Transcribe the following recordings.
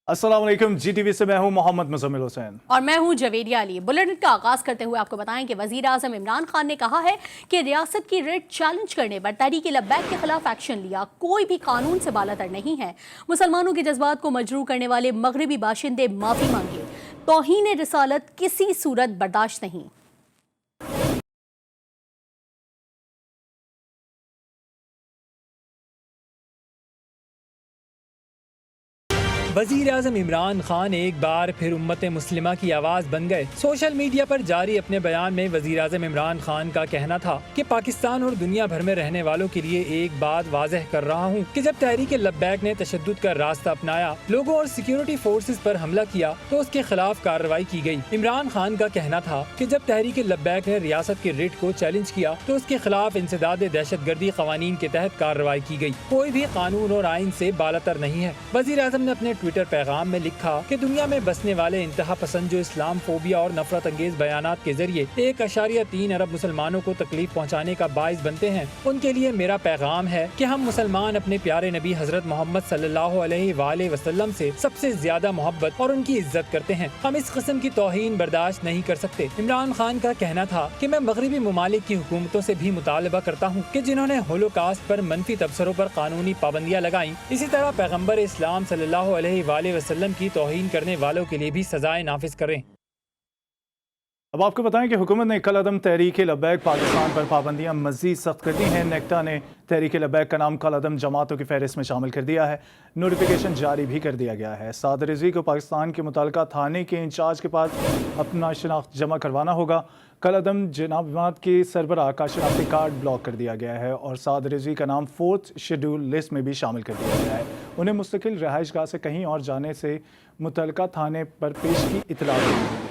अस्सलाम वालेकुम। GTV से मैं हूं मोहम्मद मुजम्मिल हुसैन और मैं हूं जवेरिया अली। बुलेटिन का आगाज करते हुए आपको बताएं कि वजीर आजम इमरान खान ने कहा है कि रियासत की रिट चैलेंज करने पर तहरीक लब्बैक के खिलाफ एक्शन लिया कोई भी कानून से बालातर नहीं है। मुसलमानों के जज्बात को मजरूह करने वाले मगरबी बाशिंदे माफी मांगे। तौहीन रिसालत किसी सूरत बर्दाश्त नहीं। वज़ीर आज़म इमरान खान एक बार फिर उम्मत मुस्लिमा की आवाज़ बन गए। सोशल मीडिया पर जारी अपने बयान में वज़ीर आज़म इमरान खान का कहना था कि पाकिस्तान और दुनिया भर में रहने वालों के लिए एक बात वाज़ेह कर रहा हूँ कि जब तहरीक लब्बैक ने तशद्दुद का रास्ता अपनाया, लोगों और सिक्योरिटी फोर्सेस पर हमला किया तो उसके खिलाफ कार्रवाई की गई। इमरान खान का कहना था कि जब तहरीक लब्बैक ने रियासत की रिट को चैलेंज किया तो उसके खिलाफ इंसदाद दहशत गर्दी कवानीन के तहत कार्रवाई की गई। कोई भी कानून और आइन से बालातर नहीं है। वज़ीर आज़म ने अपने ट्विटर पैगाम में लिखा कि दुनिया में बसने वाले इंतहा पसंद जो इस्लाम फोबिया और नफरत अंगेज बयानात के जरिए 1.3 अरब मुसलमानों को तकलीफ पहुँचाने का बाइस बनते हैं, उनके लिए मेरा पैगाम है कि हम मुसलमान अपने प्यारे नबी हजरत मोहम्मद सल्लल्लाहु अलैहि वसल्लम से सबसे ज्यादा मोहब्बत और उनकी इज्जत करते हैं। हम इस किस्म की तौहीन बर्दाश्त नहीं कर सकते। इमरान खान का कहना था कि मैं मगरबी ममालिक की हुकूमतों से भी मुतालबा करता हूँ कि जिन्होंने होलोकास्ट पर मनफी तबसरों पर कानूनी पाबंदियाँ लगाई, इसी तरह पैगम्बर इस्लाम सल्लल्लाहु अलैहि वसल्लम की तौहीन करने वालों के लिए भी सजाएं नाफिज करें। अब आपको बताएं कि हुकूमत ने कल अदम तहरीक लब्बैक पाकिस्तान पर पाबंदियां मजीद सख्त कर दी हैं। नेक्टा ने तहरीक लब्बैक का नाम कल अदम जमातों की फहरिस्त में शामिल कर दिया है। नोटिफिकेशन जारी भी कर दिया गया है। साद रिजवी को पाकिस्तान के मुतल्लिका थाने के इंचार्ज के पास अपना शनाख्त जमा करवाना होगा। कल अदम जमात के सरबराह का शनाख्ती कार्ड ब्लॉक कर दिया गया है और साद रिजवी का नाम 4th शेड्यूल लिस्ट में भी शामिल कर दिया गया है। उन्हें मुस्तकिल रहाइश गाह से कहीं और जाने से मुतल्लिका थाने पर पेश की इतला दी गई।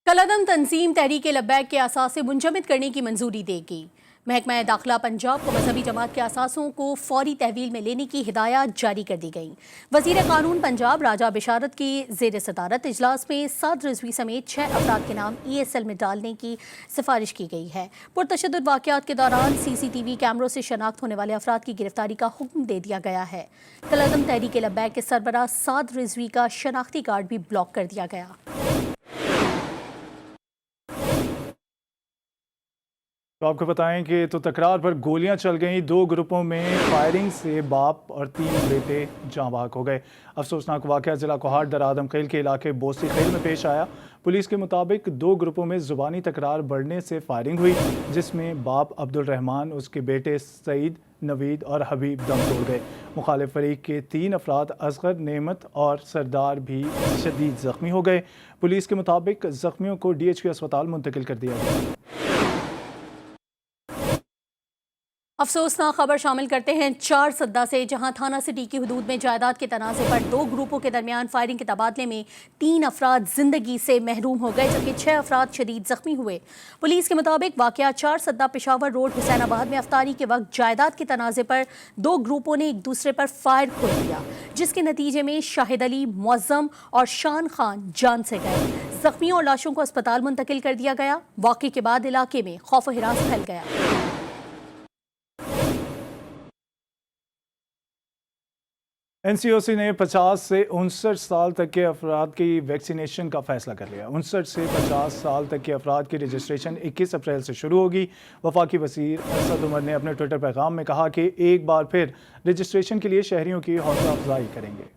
कलअदम तंजीम तहरीक लब्बैक के असासे मुंजमद करने की मंजूरी देगी। महकमा दाखिला पंजाब को मजहबी जमात के असासों को फौरी तहवील में लेने की हिदायत जारी कर दी गई। वजीर कानून पंजाब राजा बिशारत की जेर सदारत इजलास में साद रिजवी समेत 6 अफराद के नाम ESL में डालने की सिफारिश की गई है। पुरतशद्दुद वाक़यात के दौरान CCTV कैमरों से शनाख्त होने वाले अफराद की गिरफ्तारी का हुक्म दे दिया गया है। कलअदम तहरीक लब्बैक के सरबराह साद रिजवी का शनाख्ती कार्ड भी ब्लॉक कर दिया गया। तो आपको बताएं कि तो तकरार पर गोलियां चल गईं। 2 ग्रुपों में फायरिंग से बाप और 3 बेटे जाँ बहक हो गए। अफसोसनाक वाक़या ज़िला कोहाट दर आदमखेल के इलाके बोसी खेल में पेश आया। पुलिस के मुताबिक 2 ग्रुपों में ज़ुबानी तकरार बढ़ने से फायरिंग हुई, जिसमें बाप अब्दुल रहमान, उसके बेटे सईद, नवीद और हबीब दम तोड़ गए। मुखालिफ फरीक के 3 अफराद असगर, नेमत और सरदार भी शदीद ज़ख्मी हो गए। पुलिस के मुताबिक ज़ख्मियों को DHQ अस्पताल मुंतकिल कर दिया गया। अफसोसनाक खबर शामिल करते हैं 4 सद्दा से, जहां थाना सिटी की हदूद में जायदाद के तनाज़े पर 2 ग्रुपों के दरमियान फायरिंग के तबादले में 3 अफराद जिंदगी से महरूम हो गए, जबकि 6 अफराद शदीद जख्मी हुए। पुलिस के मुताबिक वाक़या 4 सद्दा पेशावर रोड हुसैनाबाद में अफ्तारी के वक्त जायदाद के तनाज़े पर 2 ग्रुपों ने एक दूसरे पर फायर खोल दिया, जिसके नतीजे में शाहिद अली, मुअज्जम और शान खान जान से गए। जख्मियों और लाशों को अस्पताल मुंतकिल कर दिया गया। वाक़े के बाद इलाके में खौफ व हिरास फैल गया। NCOC ने 50 से 59 साल तक के अफराद की वैक्सीनेशन का फैसला कर लिया। 59 से 50 साल तक के अफराद की रजिस्ट्रेशन 21 अप्रैल से शुरू होगी। वफाकी वज़ीर असद उमर ने अपने ट्विटर पैगाम में कहा कि एक बार फिर रजिस्ट्रेशन के लिए शहरियों की हौसला अफजाई करेंगे।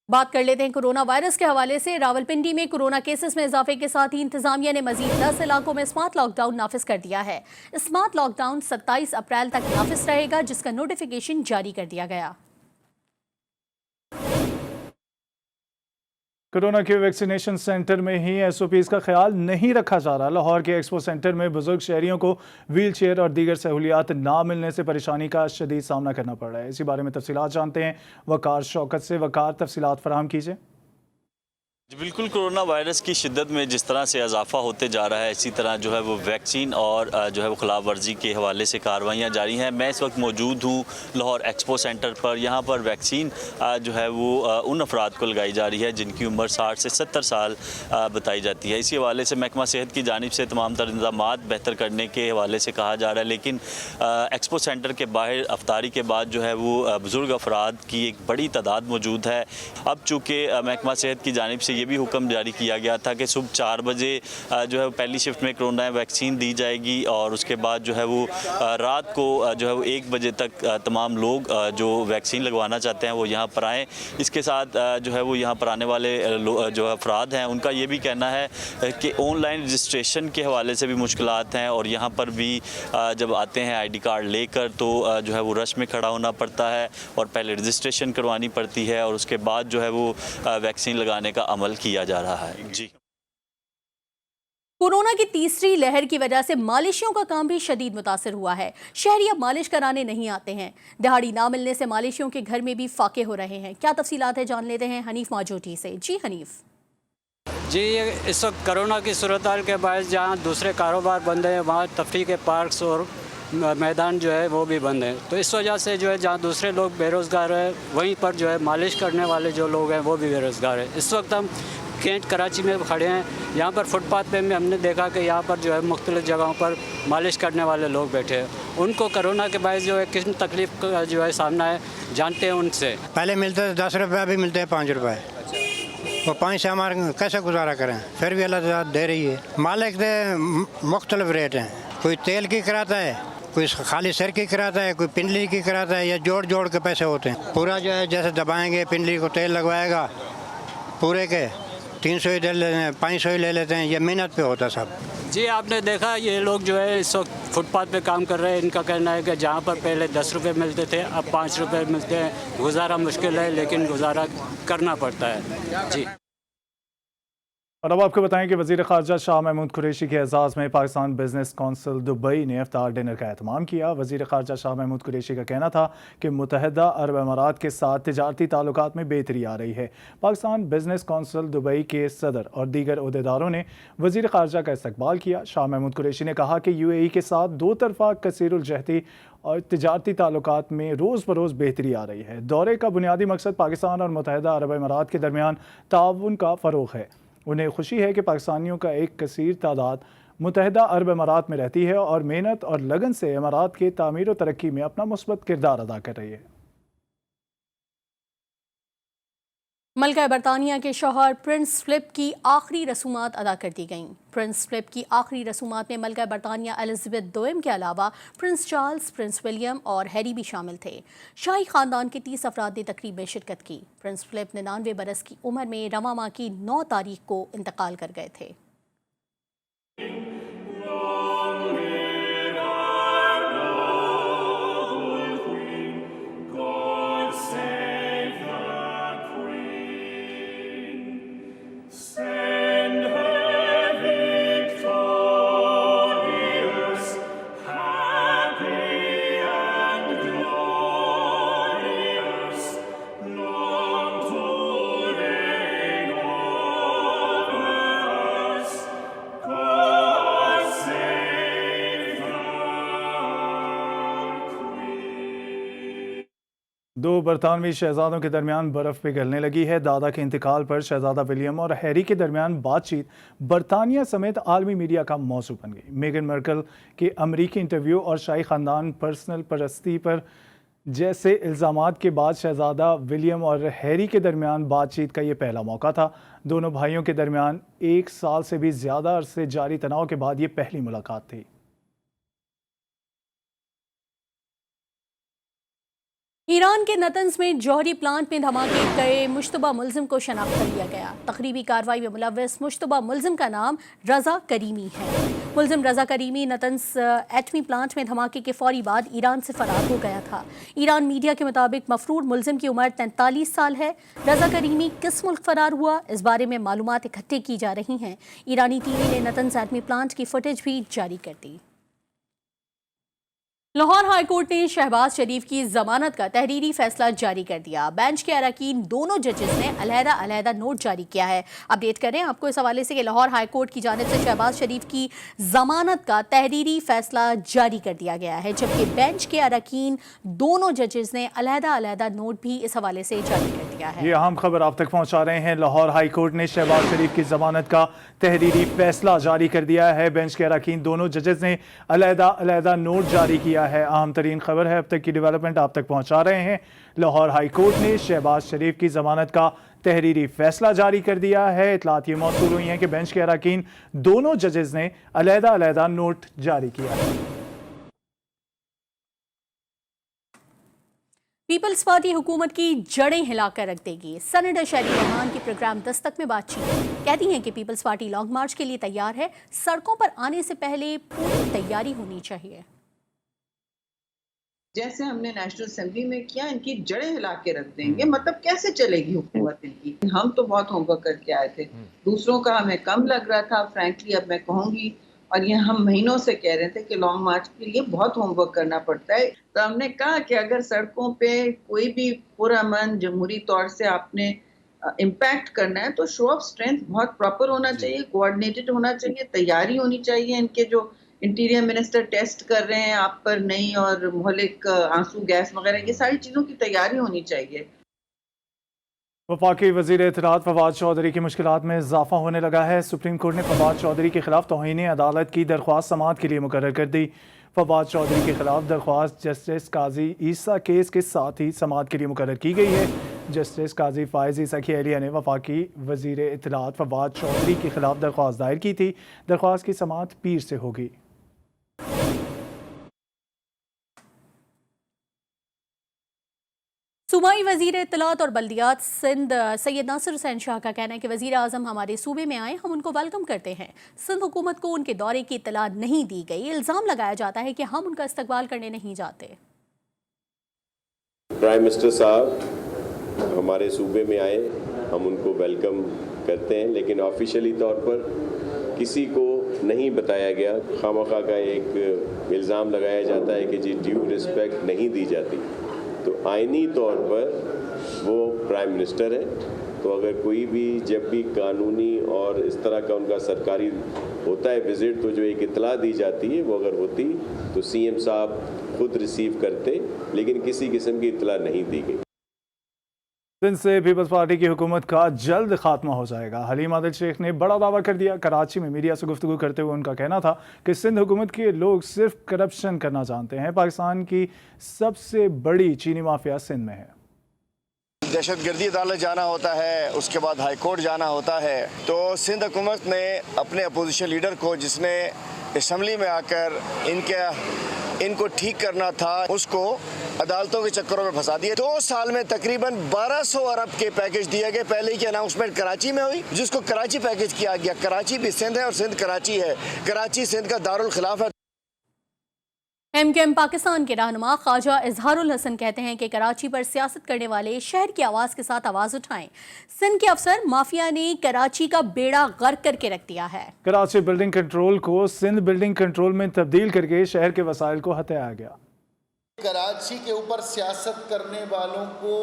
बात कर लेते हैं कोरोना वायरस के हवाले से। रावलपिंडी में कोरोना केसेस में इजाफे के साथ ही इंतजामिया ने मजीद 10 इलाकों में स्मार्ट लॉकडाउन नाफिज कर दिया है। स्मार्ट लॉकडाउन 27 अप्रैल तक नाफिज रहेगा, जिसका नोटिफिकेशन जारी कर दिया गया। कोरोना के वैक्सीनेशन सेंटर में ही SOPs का ख्याल नहीं रखा जा रहा। लाहौर के एक्सपो सेंटर में बुजुर्ग शहरियों को व्हील चेयर और दीगर सहूलियात ना मिलने से परेशानी का शदीद सामना करना पड़ रहा है। इसी बारे में तफसीलात जानते हैं वकार शौकत से। वकार, तफसीलात फराहम कीजिए। बिल्कुल, कोरोना वायरस की शिद्दत में जिस तरह से इजाफा होते जा रहा है, इसी तरह जो है वो वैक्सीन और जो है वो खिलाफ वर्जी के हवाले से कार्रवाइयाँ जारी हैं। मैं इस वक्त मौजूद हूँ लाहौर एक्सपो सेंटर पर। यहाँ पर वैक्सीन जो है वो उन अफराद को लगाई जा रही है जिनकी उम्र 60 से 70 साल बताई जाती है। इसी हवाले से महकमा सेहत की जानिब से तमाम तर इंतज़ामात बेहतर करने के हवाले से कहा जा रहा है, लेकिन एक्सपो सेंटर के बाहर अफ्तारी के बाद जो है वो बुज़ुर्ग अफराद की एक बड़ी तादाद मौजूद है। अब चूँकि महकमा सेहत की जानिब से ये भी हुक्म जारी किया गया था कि सुबह 4 बजे जो है पहली शिफ्ट में कोरोना वैक्सीन दी जाएगी और उसके बाद जो है वो रात को जो है वो 1 बजे तक तमाम लोग जो वैक्सीन लगवाना चाहते हैं वो यहाँ पर आएँ। इसके साथ जो है वो यहाँ पर आने वाले जो अफराद हैं उनका ये भी कहना है कि ऑनलाइन रजिस्ट्रेशन के हवाले से भी मुश्किलात हैं और यहाँ पर भी जब आते हैं ID कार्ड लेकर तो जो है वो रश में खड़ा होना पड़ता है और पहले रजिस्ट्रेशन करवानी पड़ती है और उसके बाद जो है वो वैक्सीन लगाने का अमल किया जा रहा है। जी, कोरोना की तीसरी लहर की वजह से मालिशियों का काम भी शदीद मुतासर हुआ है। शहरी अब मालिश कराने नहीं आते हैं। दिहाड़ी ना मिलने से मालिशियों के घर में भी फाके हो रहे हैं। क्या तफसीलात है, जान लेते हैं हनीफ मौजूदी से। जी हनीफ। जी, इस वक्त कोरोना की सूरत हाल के बायस जहाँ दूसरे कारोबार बंद हैं वहाँ तफरीह के पार्क्स और मैदान जो है वो भी बंद हैं। तो इस वजह से जो है जहाँ दूसरे लोग बेरोज़गार हैं वहीं पर जो है मालिश करने वाले जो लोग हैं वो भी बेरोज़गार हैं। इस वक्त हम कैंट कराची में खड़े हैं। यहाँ पर फुटपाथ पे में हमने देखा कि यहाँ पर जो है मुख्तलिफ़ जगहों पर मालिश करने वाले लोग बैठे हैं। उनको कोरोना के बायस जो है किस तकलीफ़ का जो है सामना है जानते हैं उनसे। पहले मिलते थे 10 रुपये, अभी मिलते हैं 5 रुपये। वो 5 से हमारे कैसे गुजारा करें, फिर भी अल्लाह ताला दे रही है। मालिक के मुख्तलिफ रेट हैं, कोई तेल की कराता है, कोई खाली सिर की कराता है, कोई पिंडली की कराता है, या जोड़ जोड़ के पैसे होते हैं। पूरा जो है जैसे दबाएंगे पिंडली को तेल लगवाएगा पूरे के 300 ही दे लेते हैं, 500 ही ले लेते हैं। ये मेहनत पे होता है सब। जी, आपने देखा ये लोग जो है इस वक्त फुटपाथ पे काम कर रहे हैं। इनका कहना है कि जहाँ पर पहले 10 रुपये मिलते थे अब 5 रुपये मिलते हैं। गुजारा मुश्किल है लेकिन गुजारा करना पड़ता है। जी, और अब आपको बताएं कि वज़ीर ख़ारजा शाह महमूद कुरैशी के एजाज़ में पाकिस्तान बिजनेस कौंसिल दुबई ने इफ्तार डिनर का एहतमाम किया। वज़ीर ख़ारजा शाह महमूद कुरैशी का कहना था कि मुत्तहिदा अरब अमारात के साथ तिजारती ताल्लुकात में बेहतरी आ रही है। पाकिस्तान बिजनेस कौंसिल दुबई के सदर और दीगर अहदेदारों ने वज़ीर ख़ारजा का इस्तकबाल किया। शाह महमूद कुरैशी ने कहा कि UAE के साथ दो तरफ़ा कसीरुल-जहती और तिजारती ताल्लुकात में रोज़ बरोज़ बेहतरी आ रही है। दौरे का बुनियादी मकसद पाकिस्तान और मुत्तहिदा अरब अमारात के दरमियान ताउन का फ़रोग़ है। उन्हें खुशी है कि पाकिस्तानियों का एक कसीर तादाद मुत्तहिदा अरब अमारात में रहती है और मेहनत और लगन से अमारात के तामीर और तरक्की में अपना मुस्बत किरदार अदा कर रही है। मलका बरतानिया के शौहर प्रिंस फिलिप की आखिरी रसूमात अदा कर दी गईं। प्रिंस फिलिप की आखिरी रसूमात में मलका बरतानिया एलिज़ाबेथ दोम के अलावा प्रिंस चार्ल्स, प्रिंस विलियम और हैरी भी शामिल थे। शाही खानदान के 30 अफराद ने तकरीब में शिरकत की। प्रिंस फिलिप 99 बरस की उम्र में रवां माह की 9 तारीख को इंतकाल कर गए थे। दो बरतानवी शहजादों के दरमियान बर्फ़ पिघलने लगी है। दादा के इंतकाल पर शहजादा विलियम और हैरी के दरमियान बातचीत बरतानिया समेत आलमी मीडिया का मौजू बन गई। मेगन मार्कल के अमरीकी इंटरव्यू और शाही ख़ानदान पर्सनल परस्ती पर जैसे इल्ज़ामात के बाद शहजादा विलियम और हैरी के दरमियान बातचीत का ये पहला मौका था। दोनों भाइयों के दरमियान 1 साल से भी ज़्यादा अरसे जारी तनाव के बाद ये पहली मुलाकात थी। ईरान के नतंज में जौहरी प्लांट में धमाके गए मुश्तबा मुलजिम को शनाख्त कर लिया गया। तकरीबी कार्रवाई में मुलव्वस मुश्तबा मुलजिम का नाम रज़ा करीमी है। मुलजिम रज़ा करीमी नतंज एटमी प्लांट में धमाके के फौरी बाद ईरान से फरार हो गया था। ईरान मीडिया के मुताबिक मफरूर मुलजिम की उम्र 43 साल है। रज़ा करीमी किस मुल्क फरार हुआ, इस बारे में मालूमात इकट्ठे की जा रही हैं। ईरानी TV ने नतंज एटमी प्लांट की फुटेज भी जारी कर दी। लाहौर हाईकोर्ट ने शहबाज शरीफ की जमानत का तहरीरी फैसला जारी कर दिया। बेंच के अरकान दोनों जजेस ने अलहदा नोट जारी किया है। अपडेट करें आपको इस हवाले से कि लाहौर हाईकोर्ट की जानिब से शहबाज शरीफ की जमानत का तहरीरी फैसला जारी कर दिया गया है, जबकि बेंच के अरकान दोनों जजेस ने अलहदा नोट भी इस हवाले से जारी कर दिया है। ये अहम खबर आप तक पहुंचा रहे हैं। लाहौर हाईकोर्ट ने शहबाज शरीफ की जमानत का तहरीरी फैसला जारी कर दिया है। बेंच के अरकान दोनों जजेस ने अलहदा नोट जारी किया है। अहम तरीन खबर है, अब तक की डेवलपमेंट आप तक पहुंचा रहे हैं। लाहौर हाईकोर्ट ने शहबाज शरीफ की जमानत का तहरीरी फैसला जारी कर दिया है। इतलात ये मौसूल हुई हैं कि बेंच के अरकान दोनों जजेस ने अलहदा नोट जारी किया है। पीपल्स पार्टी हुकूमत की जड़ें हिलाकर रख देगी। सेनेटर शहरी रहमान की प्रोग्राम दस्तक में बातचीत कहती हैं कि पीपल्स पार्टी लॉन्ग मार्च के लिए तैयार है। सड़कों पर आने से पहले पूरी तैयारी होनी चाहिए। जैसे हमने नेशनल असेंबली में किया, इनकी जड़ें हिला के रख देंगे। मतलब कैसे चलेगी हुकूमत इनकी? हम तो बहुत होमवर्क करके आए थे, दूसरों का हमें कम लग रहा था। फ्रैंकली अब मैं कहूँगी, और ये हम महीनों से कह रहे थे कि लॉन्ग मार्च के लिए बहुत होमवर्क करना पड़ता है। तो हमने कहा कि अगर सड़कों पे कोई भी पुरअमन जमहूरी तौर से आपने इम्पैक्ट करना है तो शो ऑफ स्ट्रेंथ बहुत प्रॉपर होना चाहिए, कोऑर्डिनेटेड होना चाहिए, तैयारी होनी चाहिए। इनके जो इंटीरियर मिनिस्टर टेस्ट कर रहे हैं आप पर नहीं, और मोहलिक आंसू गैस वगैरह, ये सारी चीज़ों की तैयारी होनी चाहिए। वफाकी वज़ीर इत्तलात फवाद चौधरी की मुश्किलात में इजाफा होने लगा है। सुप्रीम कोर्ट ने फवाद चौधरी के खिलाफ तौहीन अदालत की दरख्वास्त समाअत के लिए मुकर्रर कर दी। फवाद चौधरी के खिलाफ दरख्वास्त जस्टिस काजी ईसा केस के साथ ही समाअत के लिए मुकर्रर की गई है। जस्टिस काजी फायज ईसा की एहलिया ने वफाकी वज़ीर इत्तलात फवाद चौधरी के खिलाफ दरख्वास्त दायर की थी। दरख्वास्त की समाअत पीर से होगी। सूबाई वज़ीर इत्तलात और बल्दियात सिंध सैयद नासिर हुसैन शाह का कहना है कि वज़ीर आज़म हमारे सूबे में आए, हम उनको वेलकम करते हैं। सिंध हुकूमत को उनके दौरे की इत्तला नहीं दी गई। इल्ज़ाम लगाया जाता है कि हम उनका इस्तकबाल करने नहीं जाते। प्राइम मिनिस्टर साहब हमारे सूबे में आए, हम उनको वेलकम करते हैं, लेकिन ऑफिशियली तौर पर किसी को नहीं बताया गया। खामखा का एक इल्ज़ाम लगाया जाता है कि जी ड्यू रिस्पेक्ट नहीं दी जाती। तो आइनी तौर पर वो प्राइम मिनिस्टर है, तो अगर कोई भी जब भी कानूनी और इस तरह का उनका सरकारी होता है विज़िट, तो जो एक इत्तला दी जाती है वो अगर होती तो सीएम साहब खुद रिसीव करते, लेकिन किसी किस्म की इत्तला नहीं दी गई। सिंध से पीपल्स पार्टी की हुकूमत का जल्द खात्मा हो जाएगा। हलीम आदिल शेख ने बड़ा दावा कर दिया। कराची में मीडिया से गुफ्तगू करते हुए उनका कहना था कि सिंध हुकूमत के लोग सिर्फ करप्शन करना जानते हैं। पाकिस्तान की सबसे बड़ी चीनी माफिया सिंध में है। दहशतगर्दी अदालत जाना होता है, उसके बाद हाई कोर्ट जाना होता है। तो सिंध हुकूमत ने अपने अपोजिशन लीडर को, जिसने असम्बली में आकर इनको ठीक करना था, उसको अदालतों के चक्करों में फंसा दिया। 2 साल में तकरीबन 1200 अरब के पैकेज दिए गए। पहले की अनाउंसमेंट कराची में हुई, जिसको कराची पैकेज किया गया। कराची भी सिंध है और सिंध कराची है। कराची सिंध का दारुल खिलाफ है। एमकेएम पाकिस्तान के रहनुमा ख्वाजा इजहारुल हसन कहते हैं कि कराची पर सियासत करने वाले शहर की आवाज़ के साथ आवाज़ उठाएं। सिंध के अफसर माफिया ने कराची का बेड़ा गर्क करके रख दिया है। कराची बिल्डिंग कंट्रोल को सिंध बिल्डिंग कंट्रोल में तब्दील करके शहर के वसाइल को हटाया गया। कराची के ऊपर सियासत करने वालों को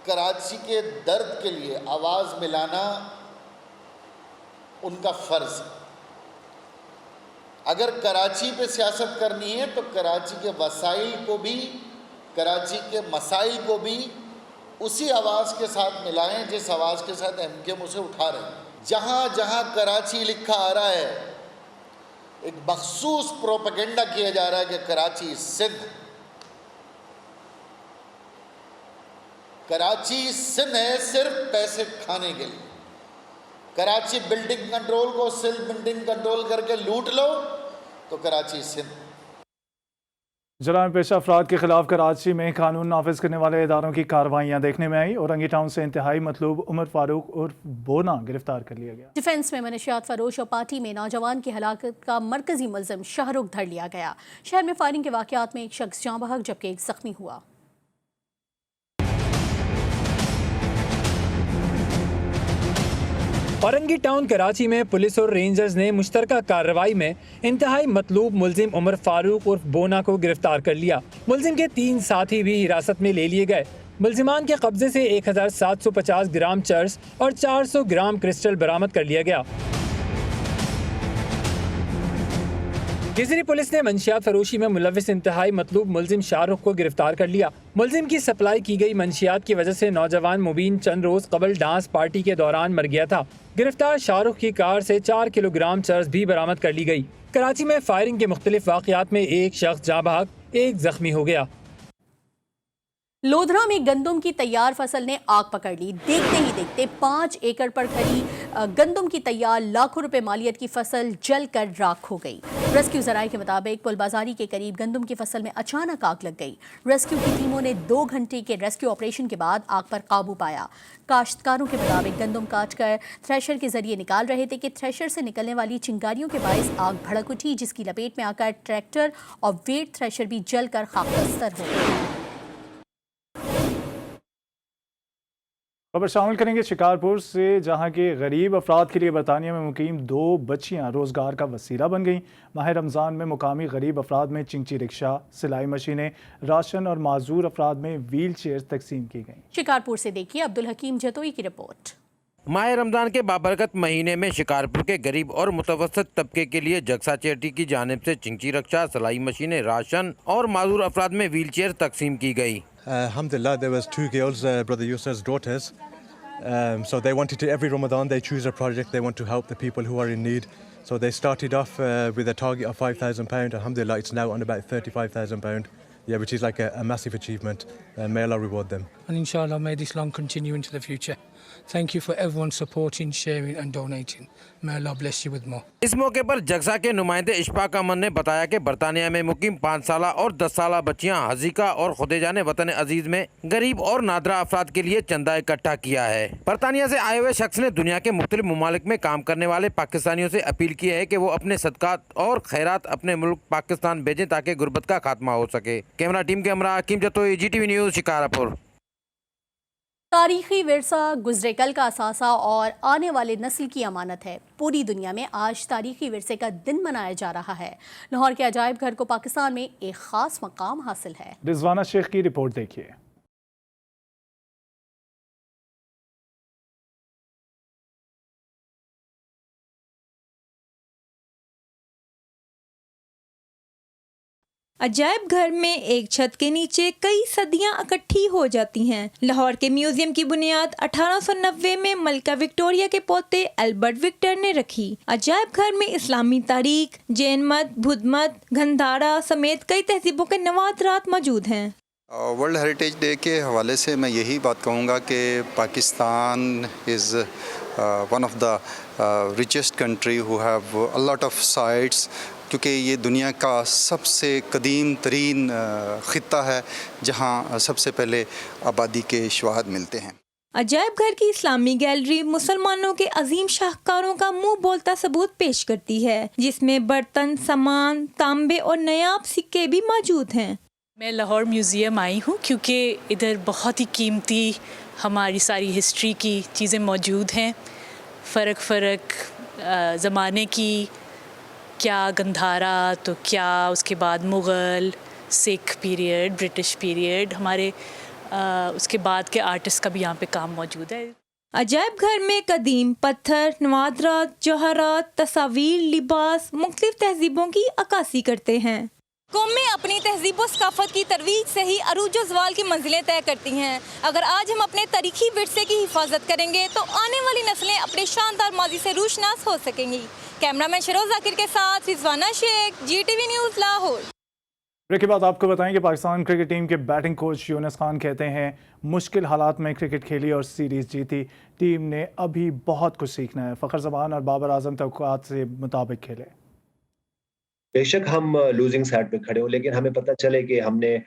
कराची के दर्द के लिए आवाज़ मिलाना उनका फ़र्ज़ है। अगर कराची पे सियासत करनी है तो कराची के वसाइल को भी, कराची के मसाइल को भी उसी आवाज़ के साथ मिलाएं जिस आवाज़ के साथ एमकेएम उसे उठा रहे हैं। जहाँ जहाँ कराची लिखा आ रहा है, एक मखसूस प्रोपेगेंडा किया जा रहा है कि कराची सिंध, कराची सिंध है सिर्फ पैसे खाने के लिए। कराची बिल्डिंग कंट्रोल को सिंध बिल्डिंग कंट्रोल करके लूट लो तो कराची सिंध। जराइम पेशा अफराद के खिलाफ कराची में कानून नाफिज करने वाले इदारों की कार्रवाइयां देखने में आई। औरंगी टाउन से इंतहाई मतलूब उमर फारूक और बोना गिरफ्तार कर लिया गया। डिफेंस में मनशियात फरोश और पार्टी में नौजवान की हलाकत का मरकजी मुलजिम शाहरुख धर लिया गया। शहर में फायरिंग के वाकयात में एक शख्स जाँ बहक जबकि एक जख्मी हुआ। औरंगी टाउन कराची में पुलिस और रेंजर्स ने मुश्तरका कार्रवाई में इंतहाई मतलूब मुलजिम उमर फारूक उर्फ बोना को गिरफ्तार कर लिया। मुलजिम के 3 साथी भी हिरासत में ले लिए गए। मुलजिमान के कब्जे से 1750 ग्राम चर्स और 400 ग्राम क्रिस्टल बरामद कर लिया गया। केसरी पुलिस ने मंशियात फरोशी में मुलविस इंतहाई मतलूब मुलजिम शाहरुख को गिरफ्तार कर लिया। मुलजिम की सप्लाई की गई मंशियात की वजह से नौजवान मुबीन चंद रोज कबल डांस पार्टी के दौरान मर गया था। गिरफ्तार शाहरुख की कार से 4 किलोग्राम चर्स भी बरामद कर ली गई। कराची में फायरिंग के मुख्तलिफ वाक़यात में एक शख्स जाँ बहक, एक जख्मी हो गया। लोधरा में गंदम की तैयार फसल ने आग पकड़ ली। देखते ही देखते 5 एकड़ पर खड़ी गंदम की तैयार लाखों रुपए मालियत की फसल जलकर राख हो गई। रेस्क्यू जराये के मुताबिक पुलबाजारी के करीब गंदम की फसल में अचानक आग लग गई। रेस्क्यू की टीमों ने 2 घंटे के रेस्क्यू ऑपरेशन के बाद आग पर काबू पाया। काश्तकारों के मुताबिक गंदम काटकर थ्रेशर के जरिए निकाल रहे थे कि थ्रेशर से निकलने वाली चिंगारियों के बायस आग भड़क उठी, जिसकी लपेट में आकर ट्रैक्टर और वेट थ्रेशर भी जलकर खाकस्तर हो गए। खबर शामिल करेंगे शिकारपुर से, जहां के गरीब अफराद के लिए बरतानिया में मुकीम 2 बच्चियां रोजगार का वसीला बन गईं। माह रमज़ान में मुकामी गरीब अफराद में चिंची रिक्शा, सिलाई मशीनें, राशन और माजूर अफराद में व्हील चेयर तकसीम की गईं। शिकारपुर से देखिए अब्दुल हकीम जतोई की रिपोर्ट। माह रमज़ान के बाबरकत महीने में शिकारपुर के गरीब और मुतवसत तबके के लिए जगसा चैरिटी की जानिब से चिंची रक्षा, सिलाई मशीनें, राशन और माजूर अफराद में व्हील चेयर तकसीम की गई। Alhamdulillah, there was 2 girls, Brother Yusuf's daughters. So they wanted to, every Ramadan they choose a project, they want to help the people who are in need. So they started off with a target of £5,000. Alhamdulillah, it's now on about £35,000. Yeah, which is like a massive achievement. May Allah reward them. And inshallah, may this long continue into the future. Thank you for everyone supporting, sharing and donating. May Allah bless you with more. इस मौके पर जगसा के नुमाइंदे इशफाक अमन ने बताया कि बरतानिया में मुकीम 5 साला और 10 साला बच्चियां हजीका और खुदेजाने वतन अजीज में गरीब और नादरा अफराद के लिए चंदा इकट्ठा किया है। बरतानिया से आए हुए शख्स ने दुनिया के मुख्तलिफ ममालिक में काम करने वाले पाकिस्तानियों से अपील की है कि वो अपने सदकात और खैरात अपने मुल्क पाकिस्तान भेजें ताकि गुर्बत का खात्मा हो सके। कैमरा टीम के हमरा हकीम जतोई, GTV न्यूज़, शिकारपुर। तारीखी विरसा गुजरे कल का असासा और आने वाले नस्ल की अमानत है। पूरी दुनिया में आज तारीखी विरसे का दिन मनाया जा रहा है। लाहौर के अजायब घर को पाकिस्तान में एक खास मकाम हासिल है। रिजवाना शेख की रिपोर्ट देखिए। अजायब घर में एक छत के नीचे कई सदियां इकट्ठी हो जाती हैं। लाहौर के म्यूजियम की बुनियाद 1890 में मलका विक्टोरिया के पोते एल्बर्ट विक्टर ने रखी। अजायब घर में इस्लामी तारीख, जैन मत, बुद्ध मत, गंधारा समेत कई तहजीबों के नवादरात मौजूद हैं। वर्ल्ड हेरिटेज डे के हवाले से मैं यही बात कहूँगा कि Pakistan is one of the richest country who have a lot of sites, क्योंकि ये दुनिया का सबसे कदीम तरीन ख़ित्ता है जहाँ सबसे पहले आबादी के शवाहद मिलते हैं। अजायब घर की इस्लामी गैलरी मुसलमानों के अजीम शाहकारों का मुंह बोलता सबूत पेश करती है, जिसमें बर्तन, सामान, तांबे और नायाब सिक्के भी मौजूद हैं। मैं लाहौर म्यूज़ियम आई हूँ क्योंकि इधर बहुत ही कीमती हमारी सारी हिस्ट्री की चीज़ें मौजूद हैं। फ़र्क ज़माने की, क्या गंधारा तो क्या उसके बाद Mughal, Sikh period, British period, हमारे उसके बाद के आर्टिस्ट का भी यहाँ पे काम मौजूद है। अजायब घर में कदीम पत्थर, नवादरात, जौहरात, तस्वीर, लिबास मुख्तलिफ तहजीबों की अक्कासी करते हैं। कौमें अपनी तहजीब और सकाफत की तरवीज से ही अरूज ज़वाल की मंजिलें तय करती हैं। अगर आज हम अपने तारीखी विरसे की हिफाजत करेंगे तो आने वाली नस्लें अपने शानदार माजी से रूशनास हो सकेंगी। कैमरामैन शरोज जाकिर के साथ Rizwana Sheikh, GTV news, Lahore. Break के बाद आपको बताएं कि पाकिस्तान क्रिकेट टीम के बैटिंग कोच यूनुस खान कहते हैं मुश्किल हालात में क्रिकेट खेली और सीरीज़ जीती। टीम ने अभी बहुत कुछ सीखना है। फ़खर ज़मान और बाबर आजम तवक्कुआत से मुताबिक खेले। बेशक हम लूजिंग साइड पे खड़े हो, लेकिन हमें पता चले कि हमने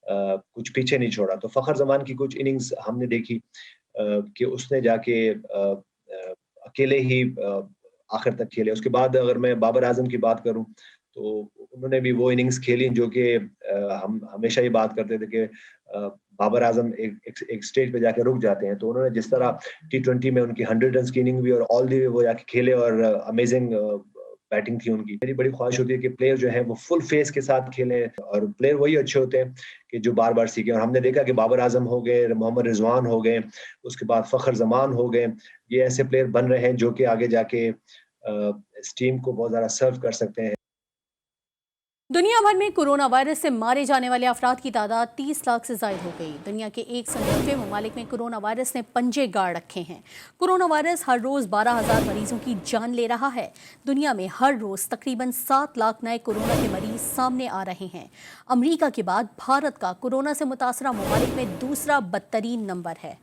कुछ पीछे नहीं छोड़ा। तो फ़खर ज़मान की कुछ इनिंग्स हमने देखी कि उसने जाके अकेले ही आखिर तक खेले। उसके बाद अगर मैं बाबर आजम की बात करूं तो उन्होंने भी वो इनिंग्स खेली जो कि हम हमेशा ये बात करते थे कि बाबर आजम एक स्टेज पे जाके रुक जाते हैं, तो उन्होंने जिस तरह T20 में उनकी 100 रन की इनिंग भी और ऑल दी वे वो जाके खेले और अमेजिंग बैटिंग थी उनकी। मेरी बड़ी ख्वाहिश होती है कि प्लेयर जो है वो फुल फेस के साथ खेलें, और प्लेयर वही अच्छे होते हैं कि जो बार बार सीखे। और हमने देखा कि बाबर आजम हो गए, मोहम्मद रिजवान हो गए, उसके बाद फखर जमान हो गए, ये ऐसे प्लेयर बन रहे हैं जो कि आगे जाके इस टीम को बहुत ज़्यादा सर्व कर सकते हैं। दुनिया भर में कोरोना वायरस से मारे जाने वाले अफराद की तादाद 30 लाख से ज़ायद हो गई। दुनिया के 190 ममालिक में कोरोना वायरस ने पंजे गाड़ रखे हैं। कोरोना वायरस हर रोज़ 12,000 मरीजों की जान ले रहा है। दुनिया में हर रोज़ तकरीबन 7 लाख नए कोरोना के मरीज सामने आ रहे हैं। अमेरिका के बाद भारत का कोरोना से मुतासरा ममालिक में दूसरा बदतरीन नंबर है।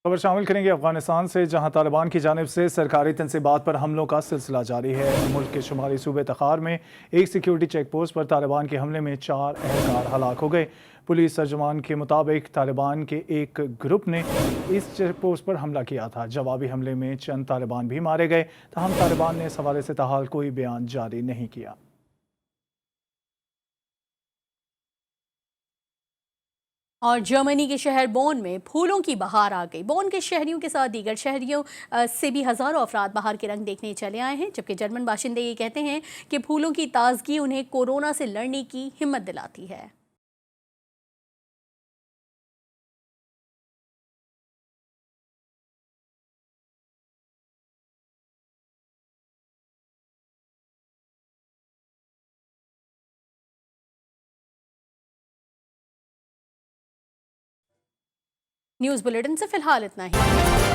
खबर शामिल करेंगे अफगानिस्तान से, जहां तालिबान की जानिब से सरकारी तनसीबात पर हमलों का सिलसिला जारी है। मुल्क के शुमाली सूबे तखार में एक सिक्योरिटी चेक पोस्ट पर तालिबान के हमले में 4 एहलकार हलाक हो गए। पुलिस तर्जुमान के मुताबिक तालिबान के एक ग्रुप ने इस चेक पोस्ट पर हमला किया था। जवाबी हमले में चंद तालिबान भी मारे गए। ताहम तालिबान ने इस हवाले से ताहाल कोई बयान जारी नहीं किया। और जर्मनी के शहर बोन में फूलों की बहार आ गई। बोन के शहरियों के साथ दीगर शहरियों से भी हज़ारों अफराद बहार के रंग देखने चले आए हैं, जबकि जर्मन बाशिंदे ये कहते हैं कि फूलों की ताजगी उन्हें कोरोना से लड़ने की हिम्मत दिलाती है। न्यूज़ बुलेटिन से फिलहाल इतना ही।